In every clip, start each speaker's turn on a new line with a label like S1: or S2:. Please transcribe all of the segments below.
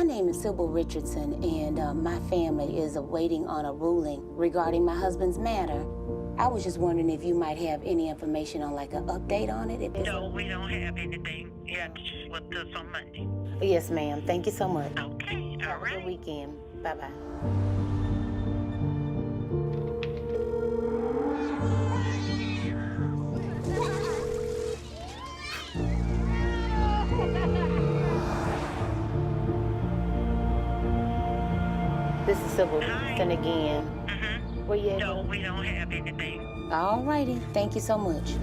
S1: My name is Sibil Richardson, and my family is awaiting on a ruling regarding my husband's matter. I was just wondering if you might have any information on like an update on it.
S2: No, we don't have anything. You have to just look to us on Monday.
S1: Yes, ma'am. Thank you so much.
S2: Okay, all
S1: Have a
S2: right.
S1: good weekend. Bye-bye. This is Sibil Richardson again. Where you at?
S2: No, we don't have anything.
S1: All righty. Thank you so much.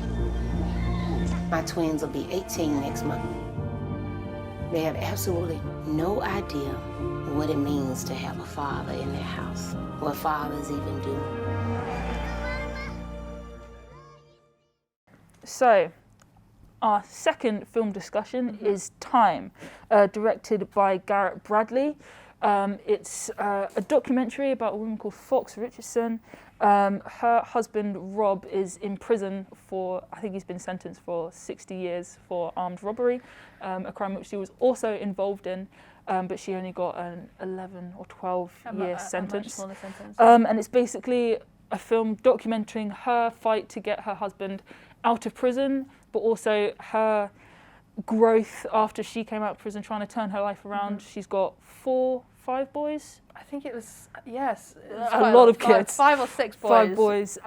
S1: My twins will be 18 next month. They have absolutely no idea what it means to have a father in their house, what fathers even do.
S3: So, our second film discussion is Time, directed by Garrett Bradley. It's a documentary about a woman called Fox Richardson. Her husband, Rob, is in prison for, I think he's been sentenced for 60 years for armed robbery, a crime which she was also involved in, but she only got an 11 or 12-year sentence. And it's basically a film documenting her fight to get her husband out of prison, but also her growth after she came out of prison, trying to turn her life around. She's got 5 boys.
S4: I think it was, yes.
S3: A lot of kids.
S4: 5 or 6 boys.
S3: 5 boys.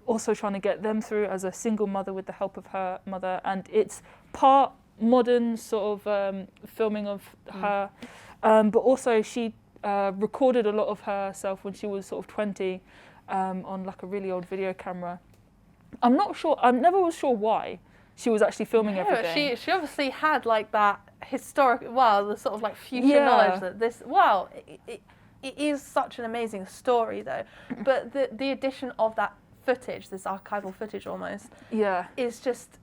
S3: Also trying to get them through as a single mother with the help of her mother. And it's part modern sort of filming of her. But also she recorded a lot of herself when she was sort of 20 on like a really old video camera. I'm not sure, I never was sure why she was actually filming everything.
S4: She obviously had like that historic, the sort of like future knowledge that this, it is such an amazing story though. But the addition of that footage, this archival footage almost, is just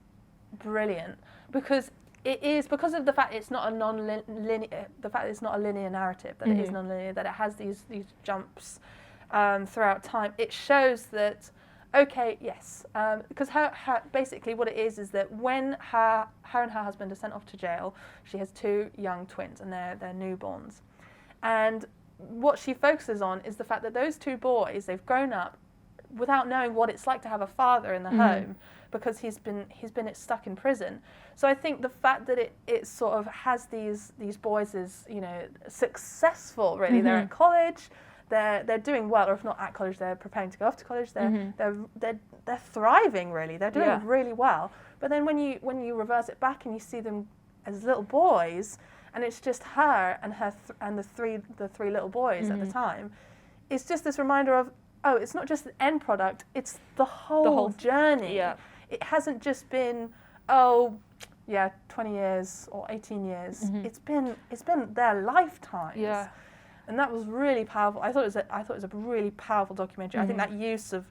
S4: brilliant because of the fact it's not a non-linear, the fact that it's not a linear narrative, that it is non-linear, that it has these jumps throughout time. It shows that, okay, yes, because her basically what it is that when her and her husband are sent off to jail, she has 2 young twins and they're newborns. And what she focuses on is the fact that those 2 boys, they've grown up without knowing what it's like to have a father in the home because he's been stuck in prison. So I think the fact that it sort of has these boys as, you know, successful really, they're at college, they're doing well, or if not at college, they're preparing to go off to college. They're thriving really. They're doing really well. But then when you reverse it back and you see them as little boys, and it's just her and the three little boys at the time, it's just this reminder of, oh, it's not just the end product, it's the whole journey. Yeah. It hasn't just been 20 years or 18 years. It's been their lifetimes. Yeah. And that was really powerful. I thought it was a really powerful documentary. I think that use of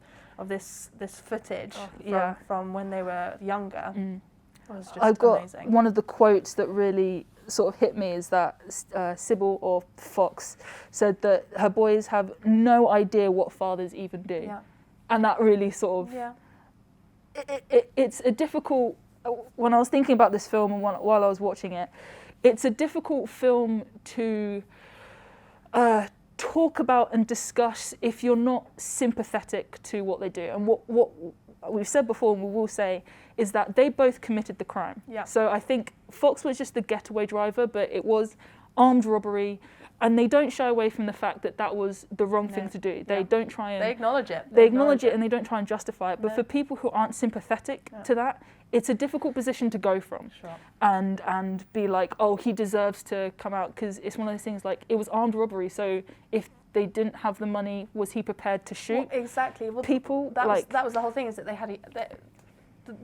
S4: this footage from when they were younger was just
S3: I've got
S4: amazing.
S3: One of the quotes that really sort of hit me is that Sibil, or Fox, said that her boys have no idea what fathers even do. Yeah. And that really sort of it's a difficult, when I was thinking about this film and while I was watching it, it's a difficult film to talk about and discuss if you're not sympathetic to what they do. And what we've said before and we will say is that they both committed the crime. Yeah. So I think Fox was just the getaway driver, but it was armed robbery, and they don't shy away from the fact that that was the wrong thing to do. They don't try and...
S4: They acknowledge it.
S3: They acknowledge it and they don't try and justify it. But for people who aren't sympathetic to that, it's a difficult position to go from. Sure. And be like, oh, he deserves to come out, because it's one of those things like, it was armed robbery, so if they didn't have the money, was he prepared to shoot?
S4: Well, exactly. Well,
S3: people?
S4: That was the whole thing, is that they had...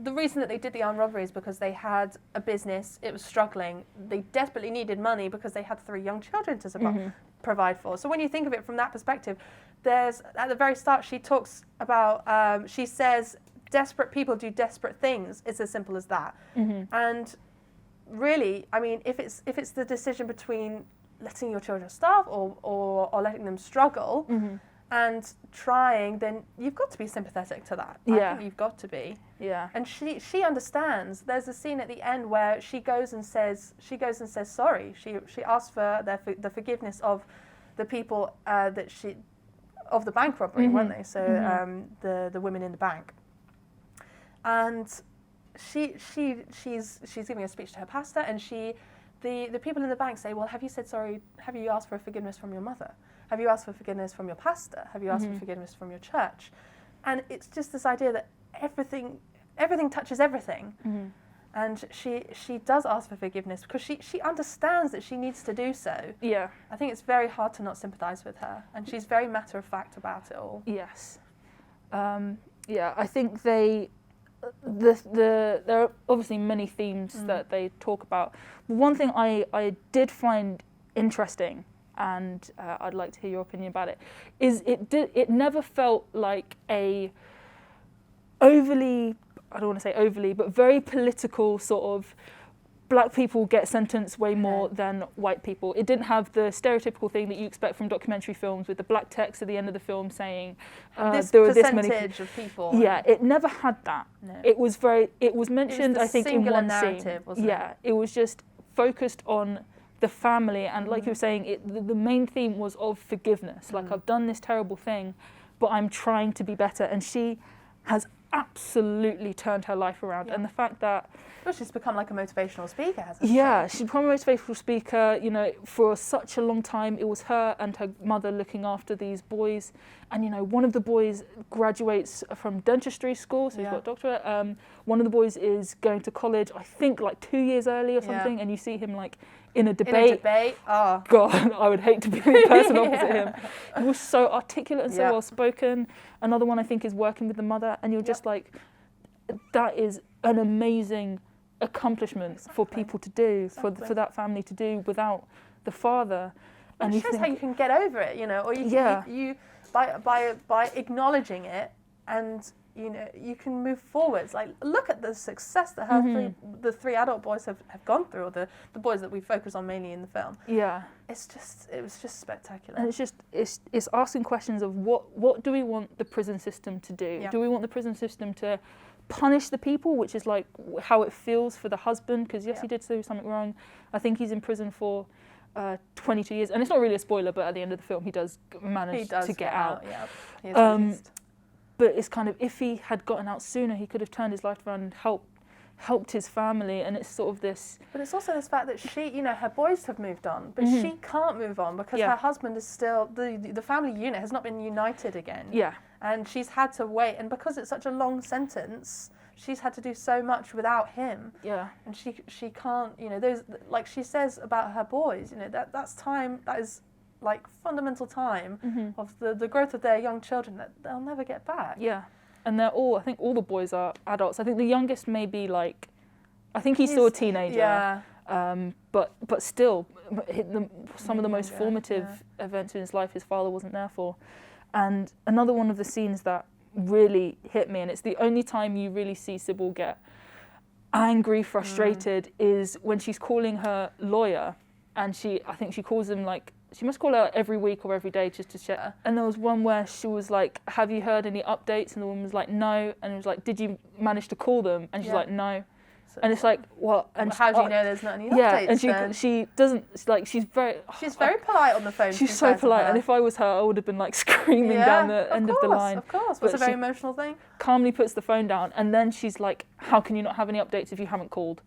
S4: The reason that they did the armed robbery is because they had a business, it was struggling, they desperately needed money because they had 3 young children to provide for. So when you think of it from that perspective, there's, at the very start, she talks about, she says, desperate people do desperate things. It's as simple as that. And really, I mean, if it's the decision between letting your children starve or letting them struggle, and trying, then you've got to be sympathetic to that. I think you've got to be.
S3: Yeah.
S4: And she understands. There's a scene at the end where she goes and says sorry. She asks for the forgiveness of the people of the bank robbery, weren't they? So the women in the bank. And she's giving a speech to her pastor, and the people in the bank say, well, have you said sorry? Have you asked for forgiveness from your mother? Have you asked for forgiveness from your pastor? Have you asked for forgiveness from your church? And it's just this idea that everything touches everything. And she does ask for forgiveness because she understands that she needs to do so.
S3: Yeah.
S4: I think it's very hard to not sympathise with her, and she's very matter-of-fact about it all.
S3: Yes. Yeah, I think there are obviously many themes that they talk about. One thing I did find interesting, and I'd like to hear your opinion about it, is it never felt like a overly, I don't want to say overly, but very political sort of black people get sentenced way more than white people. It didn't have the stereotypical thing that you expect from documentary films with the black text at the end of the film saying
S4: there were this many of people.
S3: Yeah, it never had that. No. It was mentioned, I think, in one
S4: narrative,
S3: scene.
S4: Wasn't
S3: yeah, it was just focused on the family, and like you were saying, the main theme was of forgiveness. Like, I've done this terrible thing, but I'm trying to be better. And she has absolutely turned her life around. And the fact that
S4: she's become like a motivational speaker, hasn't she?
S3: Yeah, she's become a motivational speaker. You know, for such a long time, it was her and her mother looking after these boys. And, you know, one of the boys graduates from dentistry school, so he's got a doctorate. One of the boys is going to college, I think, like 2 years early or something. And you see him, like, in a debate.
S4: Oh.
S3: God, I would hate to be the person opposite him. He was so articulate and so well spoken. Another one, I think, is working with the mother. And you're just like, that is an amazing accomplishment for people to do, for that family to do without the father.
S4: And it shows how you can get over it, you know, or you can, by acknowledging it, and you know, you can move forwards. Like, look at the success that the three adult boys have gone through, or the boys that we focus on mainly in the film. Yeah, it was just spectacular.
S3: And it's asking questions of what do we want the prison system to do? Do we want the prison system to punish the people, which is like how it feels for the husband, because he did do something wrong. I think he's in prison for 22 years, and it's not really a spoiler, but at the end of the film he does manage to get out. He is released. But it's kind of, if he had gotten out sooner, he could have turned his life around and helped his family. And it's sort of this.
S4: But it's also this fact that she, you know, her boys have moved on, but she can't move on because her husband is still, the family unit has not been united again. Yeah. And she's had to wait, and because it's such a long sentence, she's had to do so much without him. Yeah. And she can't, you know, those, like she says about her boys, you know, that's time, that is like fundamental time of the growth of their young children that they'll never get back. Yeah. And they're all, I think all the boys are adults. I think the youngest may be like, I think he's still a teenager. Yeah. But still, some of the most formative events in his life his father wasn't there for. And another one of the scenes that really hit me, and it's the only time you really see Sibil get angry, frustrated, is when she's calling her lawyer, and I think she calls him like, she must call her every week or every day just to check. And there was one where she was like, have you heard any updates? And the woman was like, no. And it was like, did you manage to call them? And she's like, no. So and it's like, what? And how do you know there's not any updates?
S3: Yeah, and she doesn't, like, she's very
S4: polite on the phone.
S3: She's so polite, and if I was her, I would have been like screaming down the end of the line.
S4: Of course, it's a very emotional thing.
S3: Calmly puts the phone down, and then she's like, how can you not have any updates if you haven't called?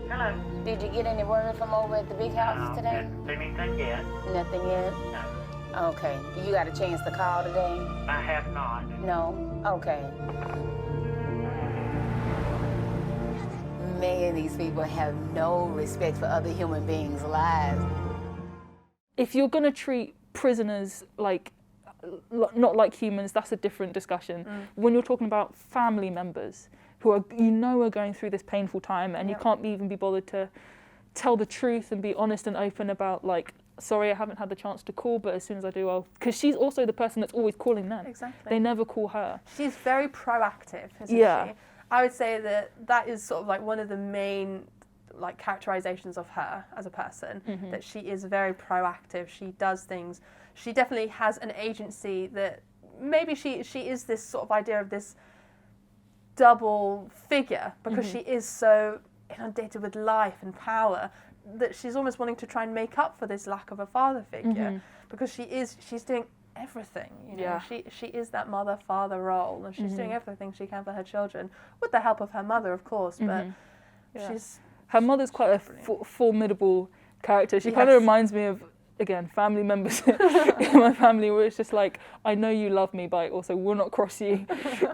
S2: Hello.
S1: Did you get any word from over at the big house today?
S2: Anything yet?
S1: Nothing yet?
S2: No.
S1: Okay. You got a chance to call today?
S2: I have not.
S1: No? Okay. Man, these people have no respect for other human beings' lives.
S3: If you're going to treat prisoners like, not like humans, that's a different discussion. When you're talking about family members who are, are going through this painful time, and you can't even be bothered to tell the truth and be honest and open about, like, sorry, I haven't had the chance to call, but as soon as I do, I'll... Because she's also the person that's always calling them.
S4: Exactly.
S3: They never call her.
S4: She's very proactive, isn't she? I would say that is sort of like one of the main like characterizations of her as a person, that she is very proactive. She does things. she definitely has an agency that maybe she is this sort of idea of this double figure, because she is so inundated with life and power that she's almost wanting to try and make up for this lack of a father figure, because she's doing everything, you know. She is that mother-father role, and she's doing everything she can for her children, with the help of her mother, of course, but
S3: her mother's quite a formidable character. She kind of reminds me of, again, family members in my family, where it's just like, I know you love me, but I also will not cross you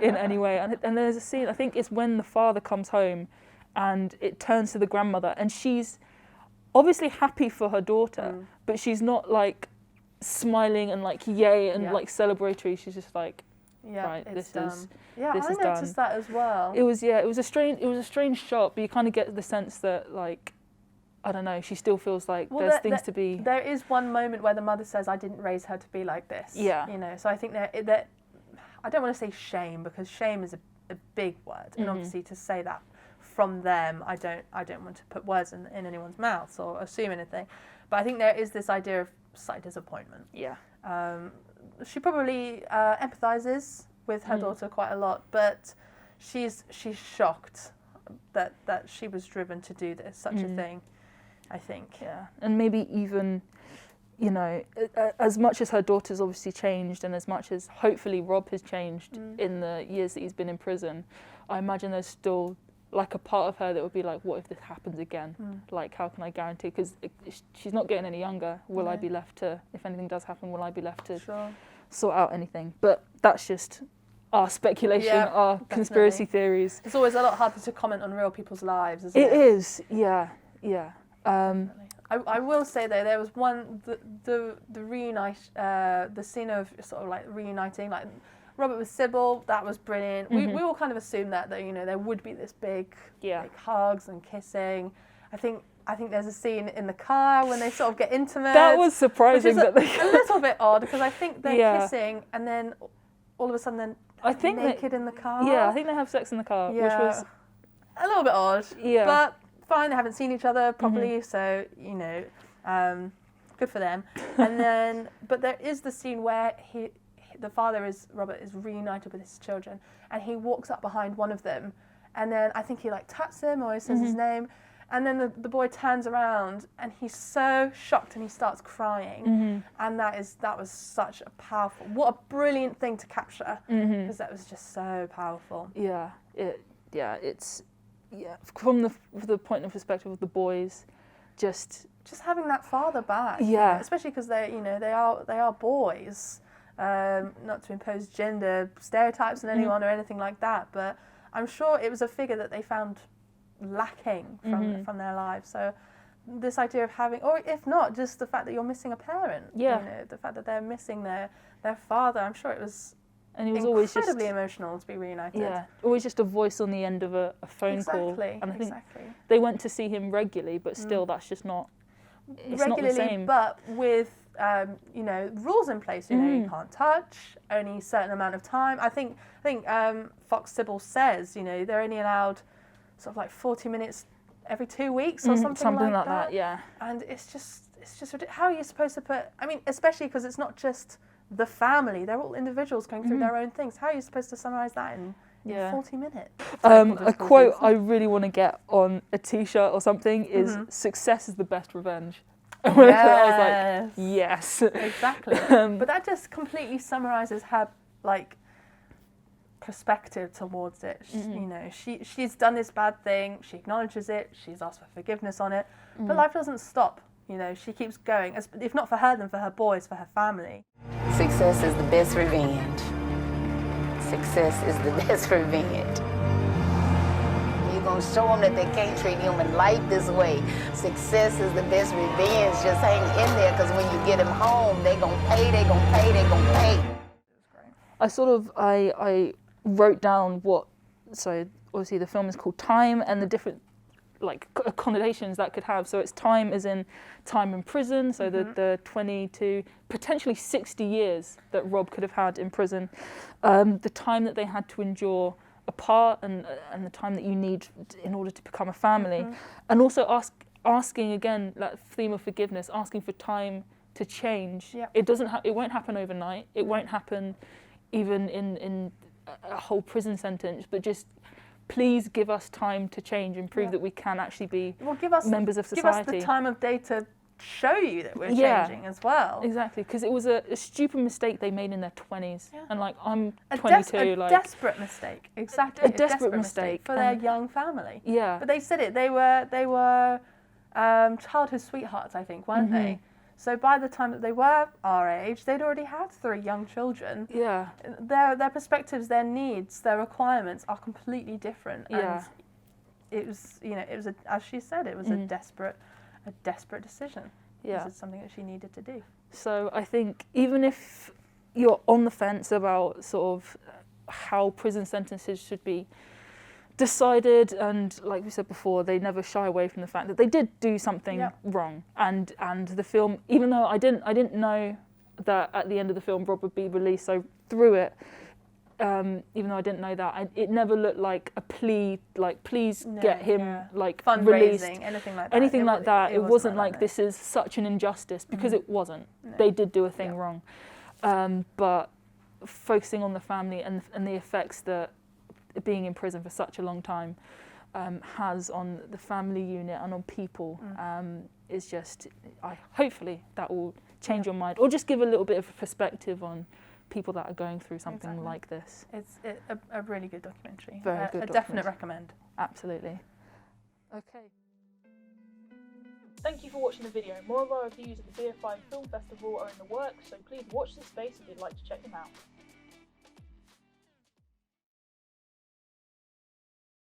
S3: in any way. And there's a scene, I think it's when the father comes home and it turns to the grandmother, and she's obviously happy for her daughter, but she's not like smiling and like yay and like celebratory. She's just like, right, this is
S4: I noticed that as well.
S3: It was a strange shot, but you kind of get the sense that, like, I don't know, she still feels like there's things to be.
S4: There is one moment where the mother says, "I didn't raise her to be like this."
S3: Yeah.
S4: You know, so I think that I don't want to say shame, because shame is a big word, and obviously to say that from them, I don't want to put words in anyone's mouths or assume anything, but I think there is this idea of slight disappointment.
S3: Yeah.
S4: She probably empathizes with her daughter quite a lot, but she's shocked that she was driven to do such a thing, I think.
S3: Yeah, and maybe even, you know, as much as her daughter's obviously changed, and as much as hopefully Rob has changed in the years that he's been in prison, I imagine there's still like a part of her that would be like, what if this happens again? Like, how can I guarantee? Because she's not getting any younger. Will I be left to, if anything does happen, will I be left to sort out anything? But that's just our speculation, our conspiracy theories.
S4: It's always a lot harder to comment on real people's lives, isn't it?
S3: It is, yeah.
S4: I will say though, there was one the scene of sort of like reuniting, like Robert with Sibil, that was brilliant. We all kind of assumed that you know there would be this big like, hugs and kissing. I think there's a scene in the car when they sort of get intimate.
S3: That was surprising.
S4: Which is a little bit odd, because I think they're kissing and then all of a sudden they're naked in the car.
S3: Yeah, I think they have sex in the car, which was
S4: a little bit odd. Yeah. But fine, they haven't seen each other properly, so you know, good for them. And then, but there is the scene where Robert is reunited with his children, and he walks up behind one of them, and then I think he like taps him or he says his name, and then the boy turns around and he's so shocked and he starts crying, and that was such a powerful, what a brilliant thing to capture, because that was just so powerful.
S3: It's from the point of perspective of the boys, just
S4: having that father back, you know, especially because they are boys. Not to impose gender stereotypes on anyone or anything like that, but I'm sure it was a figure that they found lacking from their lives. So this idea of having, or if not, just the fact that you're missing a parent, you know, the fact that they're missing their father, I'm sure it was, and it was always incredibly emotional to be reunited. Yeah,
S3: always just a voice on the end of a phone call. And I think they went to see him regularly, but still that's just not, it's not the same.
S4: But with you know, rules in place. You know, you can't touch, only a certain amount of time. I think Fox Sibil says, you know, they're only allowed sort of like 40 minutes every 2 weeks or something like that. Yeah. And it's just how are you supposed to put? I mean, especially because it's not just the family; they're all individuals going through their own things. How are you supposed to summarize that in 40 minutes?
S3: A quote I really want to get on a T-shirt or something is "Success is the best revenge." I was like, yes.
S4: Exactly. But that just completely summarises her, like, perspective towards it. You know, she's done this bad thing, she acknowledges it, she's asked for forgiveness on it, but life doesn't stop. You know, she keeps going. If not for her, then for her boys, for her family.
S1: Success is the best revenge. Success is the best revenge. You're going to show them that they can't treat human life this way. Success is the best revenge. Just hang in there, because when you get them home, they're going to pay, they're going to pay, they're going to pay.
S3: I wrote down so obviously the film is called Time, and the different like connotations that could have. So it's time as in time in prison, so the 20 to potentially 60 years that Rob could have had in prison, the time that they had to endure apart, and the time that you need in order to become a family, and also asking again that theme of forgiveness, asking for time to change.
S4: Yeah.
S3: It doesn't. It won't happen overnight. It won't happen even in a whole prison sentence. But just please give us time to change and prove that we can actually be members of society.
S4: Give us the time of day to show you that we're
S3: Yeah.
S4: changing as well.
S3: Exactly, because it was a stupid mistake they made in their 20s,
S4: Yeah.
S3: and like I'm 22,
S4: a
S3: like
S4: desperate mistake. Exactly,
S3: a desperate mistake
S4: for their
S3: and-
S4: young family.
S3: yeah,
S4: But they said it. They were childhood sweethearts, I think, weren't they? So by the time that they were our age, they'd already had 3 young children.
S3: yeah,
S4: Their perspectives, their needs, their requirements are completely different.
S3: Yeah.
S4: And it was, as she said, it was a desperate decision.
S3: yeah.
S4: This is something that she needed to do.
S3: So I think even if you're on the fence about sort of how prison sentences should be decided, and like we said before, they never shy away from the fact that they did do something wrong, and the film, even though I didn't know that at the end of the film Rob would be released, so through it, even though I didn't know that, it never looked like a plea, like please get him like released,
S4: Fundraising,
S3: anything like that. It wasn't like
S4: that,
S3: this is such an injustice, because it wasn't. They did do a thing wrong, but focusing on the family and the effects that being in prison for such a long time has on the family unit and on people is just, hopefully that will change your mind, or just give a little bit of perspective on people that are going through something like this.
S4: It's a really good documentary.
S3: Very good
S4: A definite
S3: documentary.
S4: recommend.
S3: Absolutely. Okay. Thank you for watching the video. More of our reviews at the BFI Film Festival are in the works, so please watch this space if you'd like to check them out.